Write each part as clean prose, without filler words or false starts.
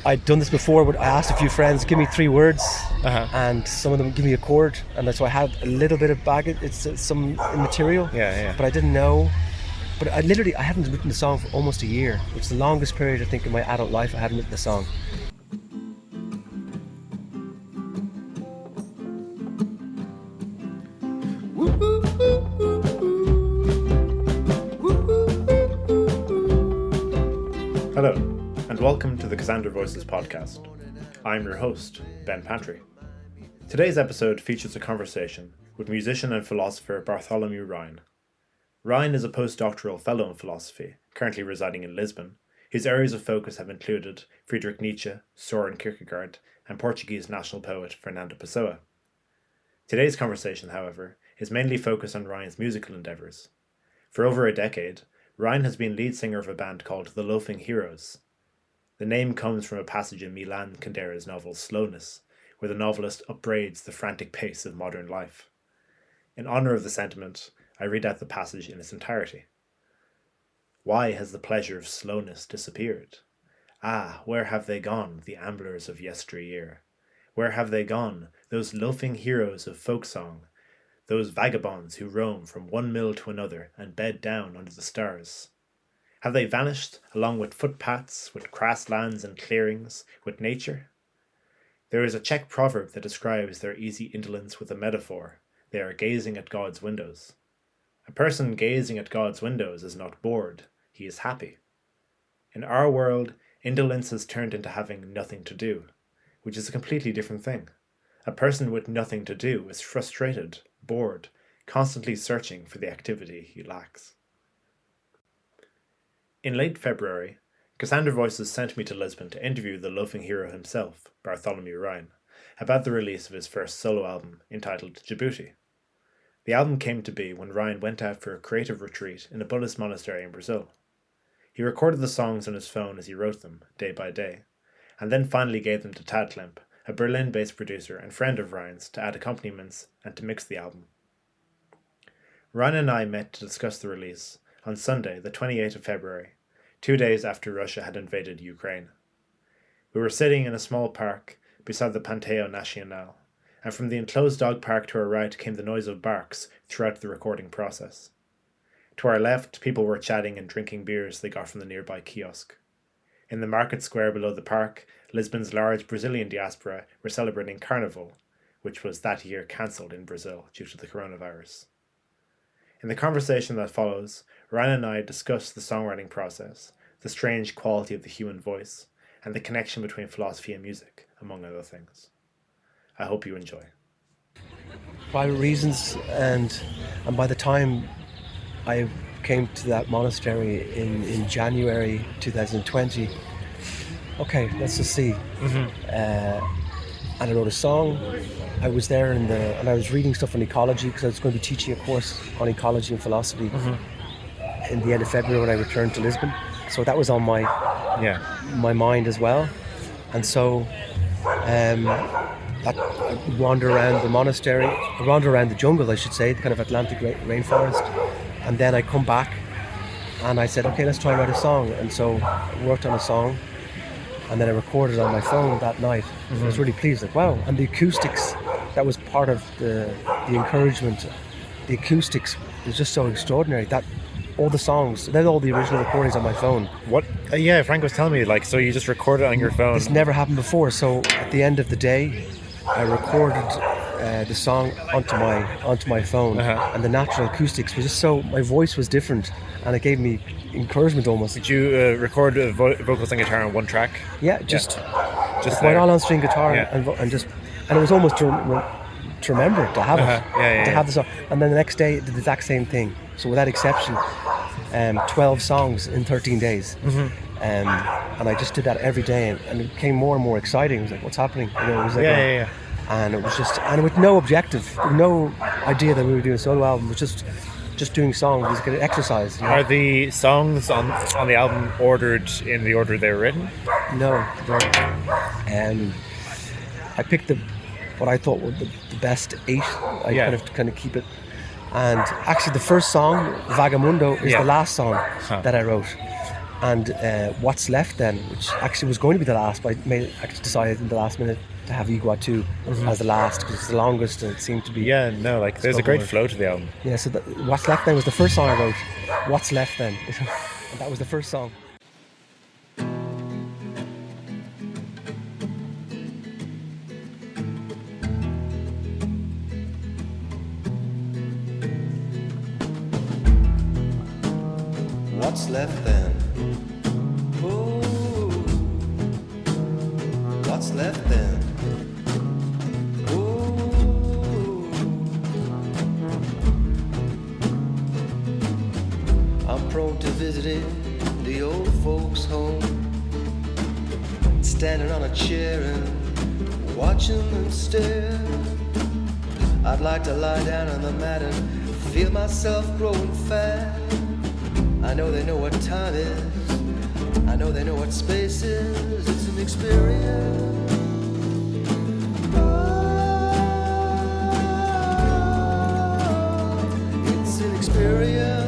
I'd done this before, but I asked a few friends, give me 3 words, and some of them give me a chord, and so I had a little bit of baggage, some material, but I didn't know. But I haven't written the song for almost a year. It's the longest period, I think, in my adult life I haven't written a song. Hello, and welcome to the Cassandra Voices podcast. I'm your host, Ben Pantrey. Today's episode features a conversation with musician and philosopher Bartholomew Ryan. Ryan is a postdoctoral fellow in philosophy, currently residing in Lisbon. His areas of focus have included Friedrich Nietzsche, Soren Kierkegaard, and Portuguese national poet Fernando Pessoa. Today's conversation, however, is mainly focused on Ryan's musical endeavours. For over a decade, Ryan has been lead singer of a band called the Loafing Heroes. The name comes from a passage in Milan Kundera's novel Slowness, where the novelist upbraids the frantic pace of modern life. In honour of the sentiment, I read out the passage in its entirety. Why has the pleasure of slowness disappeared? Ah, where have they gone, the amblers of yesteryear? Where have they gone, those loafing heroes of folk song, those vagabonds who roam from one mill to another and bed down under the stars? Have they vanished along with footpaths, with crass lands and clearings, with nature? There is a Czech proverb that describes their easy indolence with a metaphor. They are gazing at God's windows. A person gazing at God's windows is not bored, he is happy. In our world, indolence has turned into having nothing to do, which is a completely different thing. A person with nothing to do is frustrated, bored, constantly searching for the activity he lacks. In late February, Cassandra Voices sent me to Lisbon to interview the loafing hero himself, Bartholomew Ryan, about the release of his first solo album entitled Jabuti. The album came to be when Ryan went out for a creative retreat in a Buddhist monastery in Brazil. He recorded the songs on his phone as he wrote them, day by day, and then finally gave them to Tad Klemp, a Berlin-based producer and friend of Ryan's, to add accompaniments and to mix the album. Ryan and I met to discuss the release on Sunday, the 28th of February, 2 days after Russia had invaded Ukraine. We were sitting in a small park beside the Panteão Nacional, and from the enclosed dog park to our right came the noise of barks throughout the recording process. To our left, people were chatting and drinking beers they got from the nearby kiosk. In the market square below the park, Lisbon's large Brazilian diaspora were celebrating Carnival, which was that year cancelled in Brazil due to the coronavirus. In the conversation that follows, Ryan and I discuss the songwriting process, the strange quality of the human voice, and the connection between philosophy and music, among other things. I hope you enjoy. Private reasons, and by the time I came to that monastery in January 2020, okay, let's just see. And I wrote a song. I was there and I was reading stuff on ecology because I was going to be teaching a course on ecology and philosophy in the end of February when I returned to Lisbon. So that was on my mind as well. And so I wander around the monastery, wander around the jungle, I should say, the kind of Atlantic rainforest. And then I come back and I said, okay, let's try and write a song. And so I worked on a song and then I recorded it on my phone that night. I was really pleased, like, wow. And the acoustics, that was part of the encouragement. The acoustics was just so extraordinary that all the songs, then all the original recordings on my phone. What? Yeah, Frank was telling me, so you just recorded it on your phone. This never happened before. So at the end of the day, I recorded the song onto my phone, and the natural acoustics was just so, my voice was different, and it gave me encouragement almost. Did you record vocals and guitar on one track? Yeah, just quite all on string guitar, and it was almost to remember it, to have it, to have the song. And then the next day, did the exact same thing. So without exception, 12 songs in 13 days. And I just did that every day, and it became more and more exciting. It was like, what's happening? It was like, and it was just, and with no objective, no idea that we were doing a solo album. It was just doing songs, just get exercise. Are the songs on the album ordered in the order they were written? No, I picked what I thought were the best 8. I kind of keep it. And actually, the first song, Vagamundo, is the last song that I wrote. and What's Left Then, which actually was going to be the last, but I actually decided in the last minute to have Igua 2 as the last, because it's the longest and it seemed to be... Yeah, no, like there's a great flow to the album. Yeah, so What's Left Then was the first song I wrote. What's Left Then? And that was the first song. What's left then? Ooh, what's left then? Ooh, I'm prone to visiting the old folks' home, standing on a chair and watching them stare. I'd like to lie down on the mat and feel myself growing fat. I know they know what time is, I know they know what space is, it's an experience. It's an experience.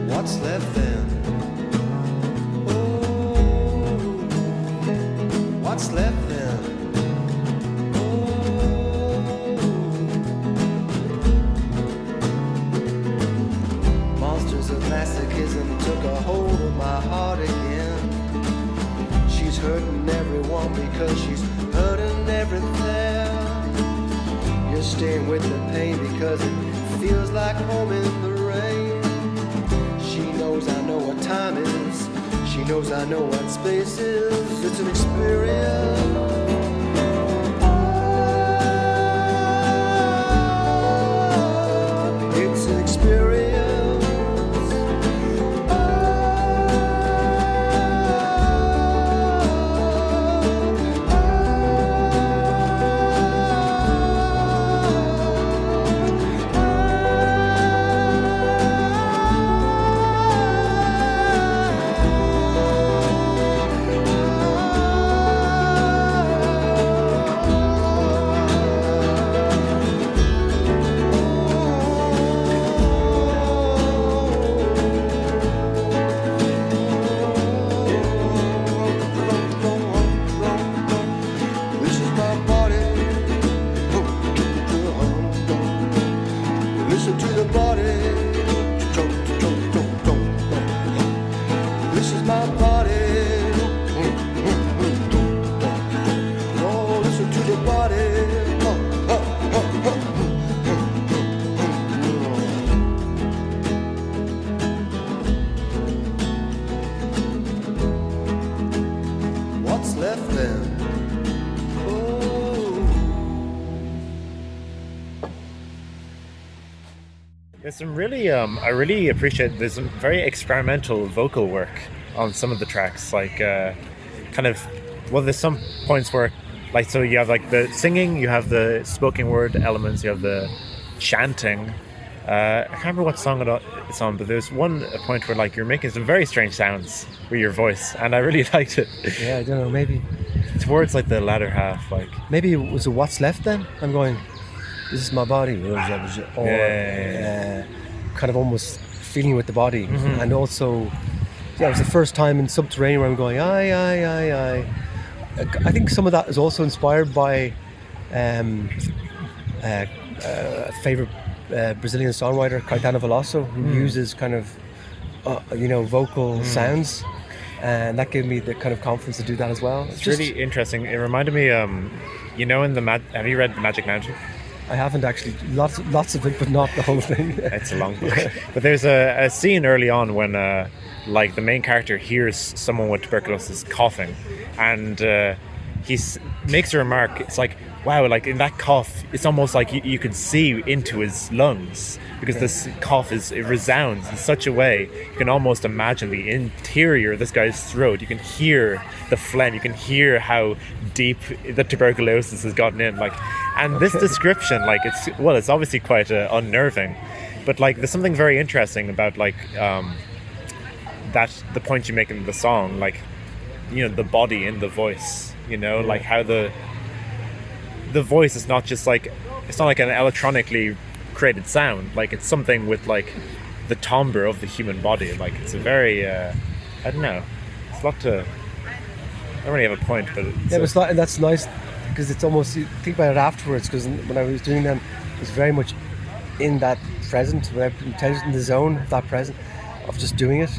What's left then? Oh, what's left then? Oh, monsters of masochism took a hold of my heart again. She's hurting everyone because she's hurting everything. You're staying with the pain because it feels like home in the rain. She knows I know what time is. She knows I know what space is. It's an experience. It's an experience. Listen to the body. This is my body. Oh, listen to the body. What's left then? There's some really, I really appreciate, there's some very experimental vocal work on some of the tracks, like kind of, well, there's some points where, like, so you have like the singing, you have the spoken word elements, you have the chanting. I can't remember what song it's on, but there's one point where like you're making some very strange sounds with your voice, and I really liked it. Yeah, I don't know, maybe. Towards like the latter half, like. Maybe it was a What's Left Then? I'm going... This is my body, or kind of almost feeling with the body, and also, yeah, it was the first time in Subterranean where I'm going, I think some of that is also inspired by favorite Brazilian songwriter Caetano Veloso, who uses kind of vocal sounds, and that gave me the kind of confidence to do that as well. It's just really interesting. It reminded me, have you read The Magic Mountain? I haven't actually. Lots of it, but not the whole thing. It's a long book. But there's a scene early on when, like, the main character hears someone with tuberculosis coughing, and makes a remark. It's like, wow, like in that cough, it's almost like you can see into his lungs, because this cough it resounds in such a way you can almost imagine the interior of this guy's throat. You can hear the phlegm, you can hear how deep the tuberculosis has gotten in. Like, and this description, like, it's obviously quite unnerving, but like there's something very interesting about like that the point you make in the song, like, you know, the body in the voice, you know, like how the voice is not just like, it's not like an electronically created sound, like it's something with like the timbre of the human body. Like it's a very I don't know, it's a lot to, I don't really have a point, but that's nice, because it's almost, you think about it afterwards, because when I was doing them, it was very much in that present, when I was in the zone of that present, of just doing it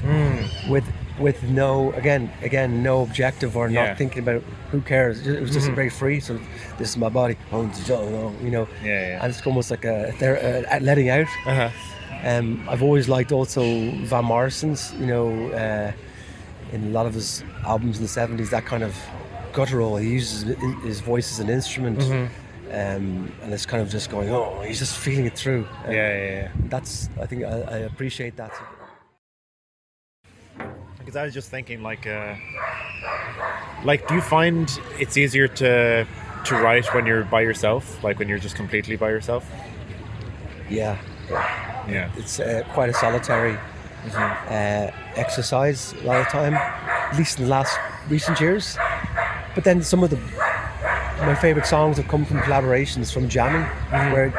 with no, again, no objective, or not thinking about who cares. It was just very free. So this is my body, you know. And it's almost like a letting out. I've always liked also Van Morrison's, you know, in a lot of his albums in the 70s, that kind of guttural. He uses his voice as an instrument. And it's kind of just going, he's just feeling it through. That's, I think I appreciate that. Because I was just thinking, like, do you find it's easier to write when you're by yourself, like when you're just completely by yourself? Yeah. It's quite a solitary exercise a lot of time, at least in the recent years. But then some of my favourite songs have come from collaborations, from jamming, where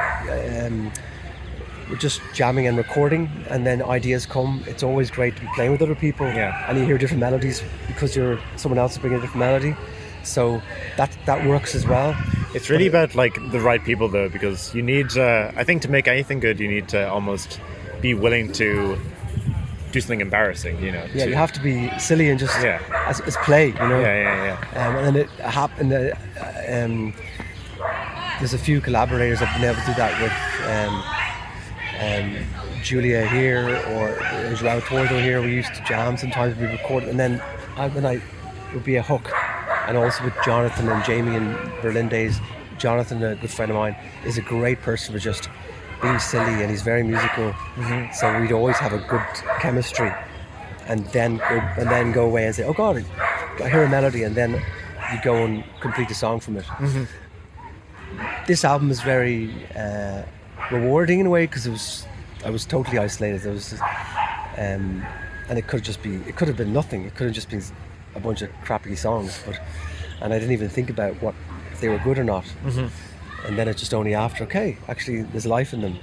we're just jamming and recording, and then ideas come. It's always great to be playing with other people, and you hear different melodies because someone else is bringing a different melody. So that works as well. It's really about like the right people, though, because you need, I think, to make anything good, you need to almost be willing to do something embarrassing, you know. You have to be silly and just as play, you know. And then it happened. There's a few collaborators I've been able to do that with. Julia here, or Joao Tordo here. We used to jam sometimes, we record, and then it would be a hook. And also with Jonathan and Jamie in Berlin days. Jonathan, a good friend of mine, is a great person for just being silly, and he's very musical. So we'd always have a good chemistry, and then go away and say, oh God, I hear a melody, and then you go and complete a song from it. This album is very rewarding in a way, because I was totally isolated. And it could have been nothing. It could have just been a bunch of crappy songs, and I didn't even think about if they were good or not. And then it's just only after, okay, actually there's life in them.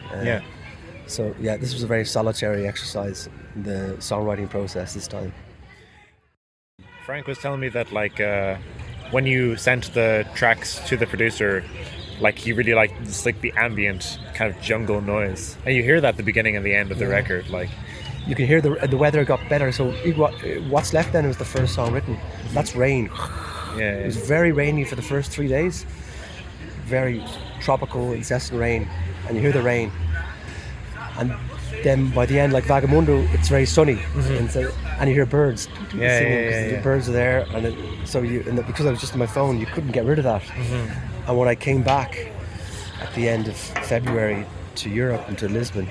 So this was a very solitary exercise in the songwriting process this time. Frank was telling me that, like, when you sent the tracks to the producer, like, he really liked just like the ambient kind of jungle noise, and you hear that at the beginning and the end of the record. Like, you can hear the weather got better. So What's Left Then was the first song written. That's rain. It was very rainy for the first 3 days, very tropical, incessant rain, and you hear the rain. And then by the end, like Vagamundo, it's very sunny, and you hear birds singing, because the birds are there, and because I was just on my phone, you couldn't get rid of that. And when I came back at the end of February to Europe and to Lisbon,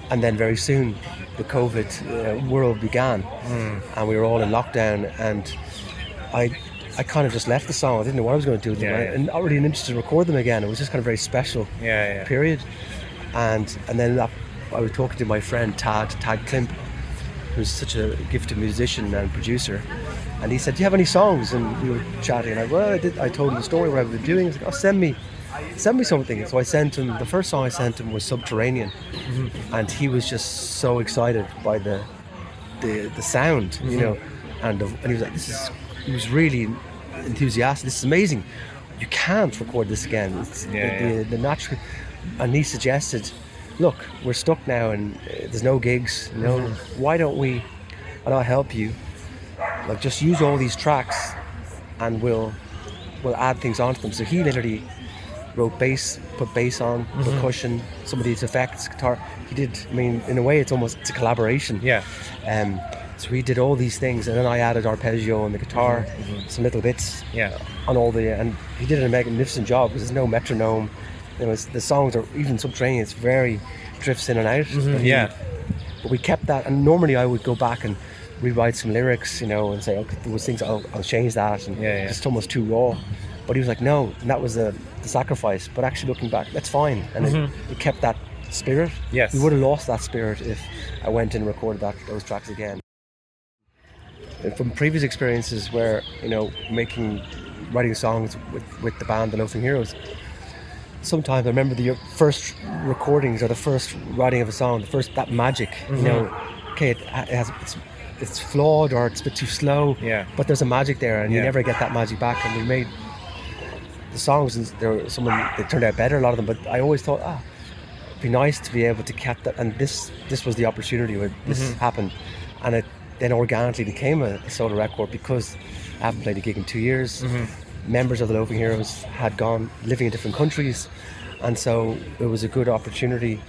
and then very soon the COVID world began, and we were all in lockdown, and I kind of just left the song. I didn't know what I was going to do with them, and not really interested to record them again. It was just kind of a very special period. And then I was talking to my friend Tad Klimp, who's such a gifted musician and producer, and he said, do you have any songs? And we were chatting, and I told him the story, what I've been doing. He was like, send me something. So I sent him, the first song I sent him was Subterranean, and he was just so excited by the sound, you know, and he was like, he was really enthusiastic. This is amazing. You can't record this again. It's the natural. And he suggested, look, we're stuck now, and there's no gigs. You know, why don't we? And I'll help you. Like, just use all these tracks, and we'll add things onto them. So he literally wrote bass, put bass on, percussion, some of these effects, guitar. He did. I mean, in a way, it's a collaboration. So he did all these things, and then I added arpeggio on the guitar, some little bits on all and he did a magnificent job because there's no metronome. The songs are, even subterranean, it's very drifts in and out. But we kept that, and normally I would go back and rewrite some lyrics, and say, okay, there was things I'll change that, and it's almost too raw. But he was like, no, and that was the sacrifice. But actually looking back, that's fine, and it kept that spirit. Yes, we would have lost that spirit if I went and recorded those tracks again. And from previous experiences where writing songs with the band, the Loafing Heroes, sometimes I remember the first recordings or the first writing of a song, that magic. Okay, it's flawed or it's a bit too slow. But there's a magic there, and you never get that magic back. And we made the songs, and they turned out better, a lot of them. But I always thought, it'd be nice to be able to catch that. And this was the opportunity where this happened, and it then organically became a solo record because I haven't played a gig in 2 years. Members of the Loafing Heroes had gone living in different countries, and so it was a good opportunity.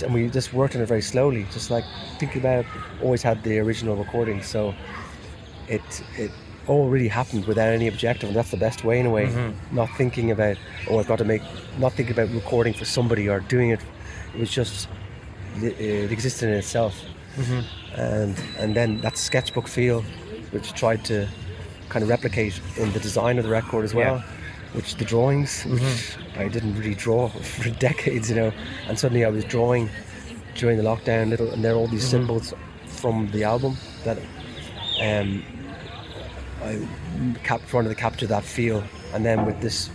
And we just worked on it very slowly, just like thinking about it. Always had the original recording, so it all really happened without any objective, and that's the best way in a way. Not thinking about not thinking about recording for somebody or doing it. It was just it existed in itself. And then that sketchbook feel, which tried to kind of replicate in the design of the record as well, which the drawings, which I didn't really draw for decades, and suddenly I was drawing during the lockdown and there are all these symbols from the album that I wanted to capture that feel. And then with this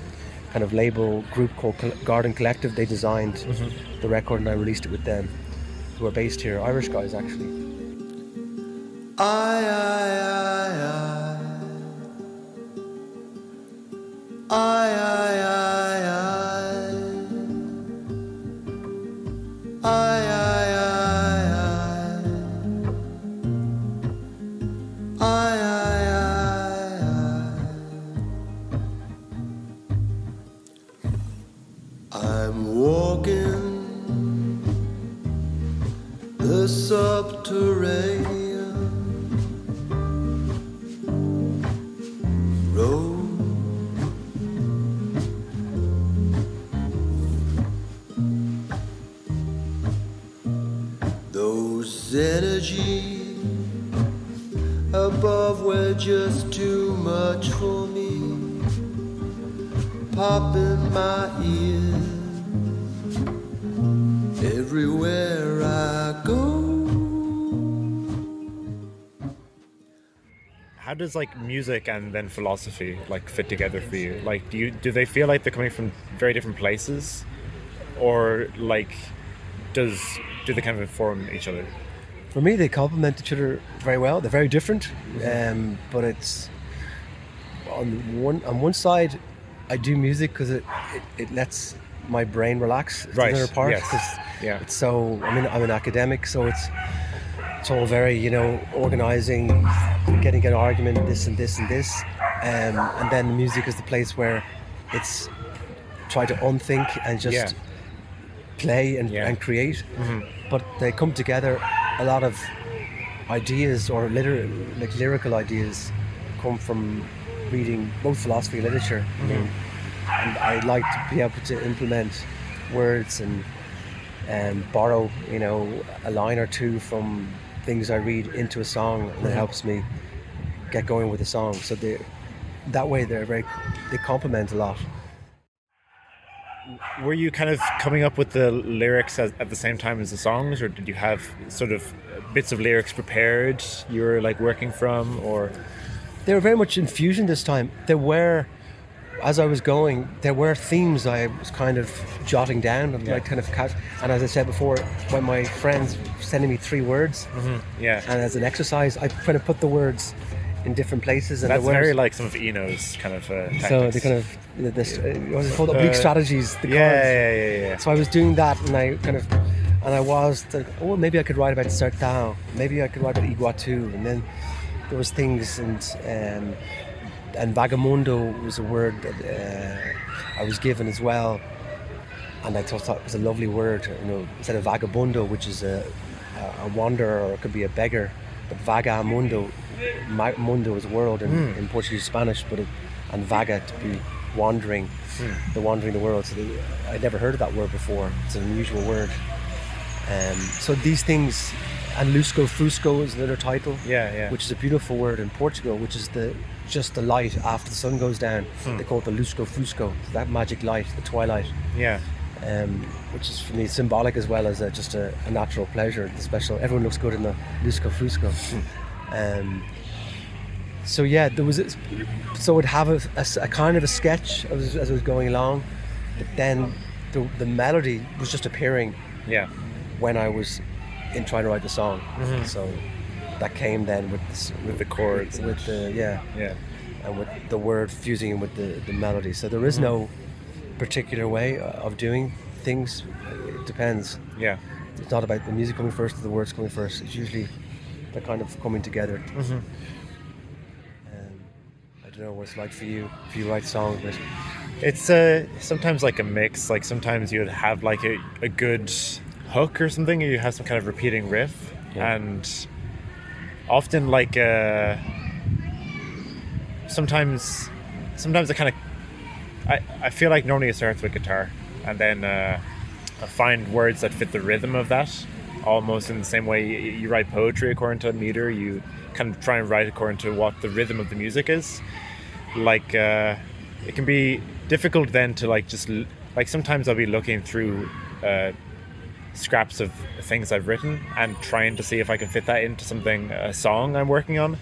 kind of label group called Garden Collective, they designed the record, and I released it with them, who are based here, Irish guys actually. I'm walking the subterranean road. Those energies above were just too much for me. Pop in my ears everywhere I go. How does music and then philosophy fit together for you? Do they feel like they're coming from very different places, or do they kind of inform each other? For me, they complement each other very well. They're very different, but it's on one side, I do music because it lets my brain relax. It's another part. Yes. It's so. I'm an academic, so it's all very organizing, getting an argument, this and this and this, and then the music is the place where it's try to unthink and just play and create. But they come together. A lot of ideas or lyrical ideas come from reading both philosophy and literature. And I like to be able to implement words and borrow a line or two from things I read into a song, and it helps me get going with the song. So that way they complement a lot. Were you kind of coming up with the lyrics at the same time as the songs, or did you have sort of bits of lyrics prepared you were working from, or? They were very much in fusion this time. There were, as I was going, there were themes I was kind of jotting down and and as I said before, when my friends sending me 3 words, and as an exercise, I kind of put the words in different places. And that's very like some of Eno's kind of tactics. So they kind of this what's it called, oblique strategies. The yeah. So I was doing that, and I was maybe I could write about Sertão, maybe I could write about Iguatu, and then there was things and vagamundo was a word that I was given as well, and I thought it was a lovely word, instead of vagabundo, which is a wanderer, or it could be a beggar. But vaga mundo, mundo is world in Portuguese, Spanish, and vaga to be wandering, wandering the world. So I'd never heard of that word before. It's an unusual word. So these things, and lusco fusco is another title, which is a beautiful word in Portugal, which is just the light after the sun goes down. They call it the lusco fusco, that magic light, the twilight. Which is for me symbolic as well as just a natural pleasure. The special, everyone looks good in the lusco fusco. So yeah, so it'd have a kind of a sketch as I was going along, but then the melody was just appearing. When I was trying to write the song. So that came then with the chords, with the and with the word fusing in with the melody. So there is no particular way of doing things. It depends. It's not about the music coming first or the words coming first. It's usually they're kind of coming together. I don't know what it's like for you if you write songs, but It's sometimes like a mix. Like sometimes you'd have like a good hook or something, or you have some kind of repeating riff, and often like sometimes I kind of I feel like normally it starts with guitar, and then I find words that fit the rhythm of that, almost in the same way you write poetry according to a meter. You kind of try and write according to what the rhythm of the music is. Like it can be difficult then to like just like sometimes I'll be looking through scraps of things I've written and trying to see if I can fit that into something, a song I'm working on,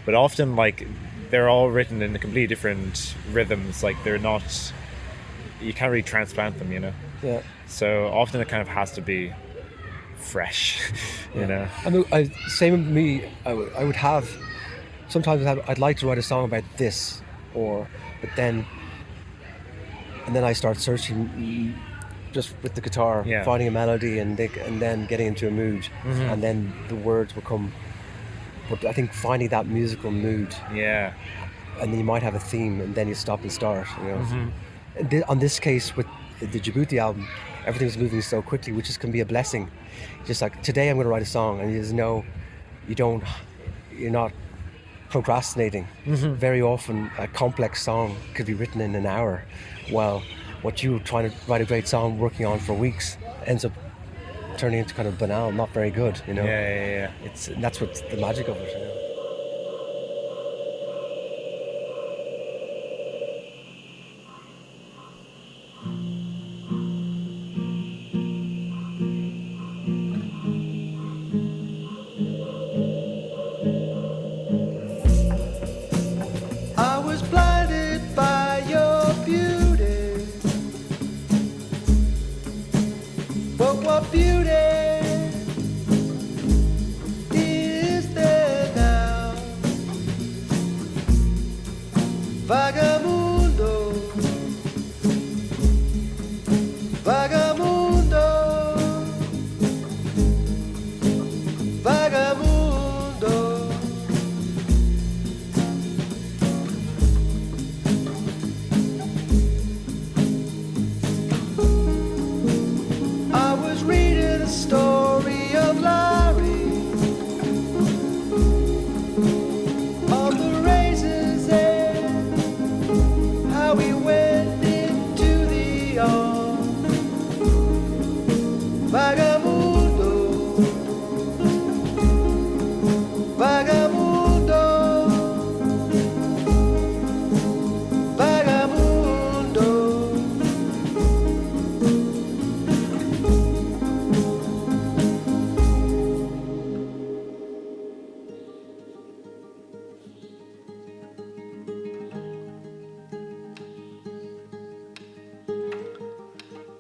but often like they're all written in completely different rhythms. Like they're not, you can't really transplant them, you know. So often it kind of has to be fresh. You know. I mean, same with me. I would have sometimes I'd like to write a song about this, but then I start searching just with the guitar, finding a melody and then getting into a mood, and then the words will come. But I think finding that musical mood, and then you might have a theme, and then you stop and start. You know, on this case with the Jabuti album, everything's moving so quickly, which can be a blessing. Just like today, I'm going to write a song, and you just know you're not procrastinating. Very often, a complex song could be written in an hour, while what you were trying to write a great song, working on for weeks, ends up turning into kind of banal, not very good. You know. That's what's the magic of it. You know?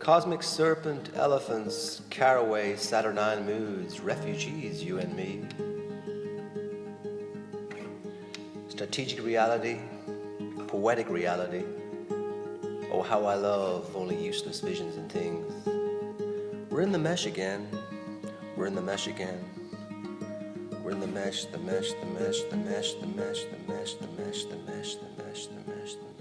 Cosmic serpent, elephants, caraway, Saturnine moods, refugees, you and me. Strategic reality, poetic reality. Oh, how I love only useless visions and things. We're in the mesh again. We're in the mesh again. We're in the mesh, the mesh, the mesh, the mesh, the mesh, the mesh, the mesh, the mesh, the mesh, the mesh, the mesh.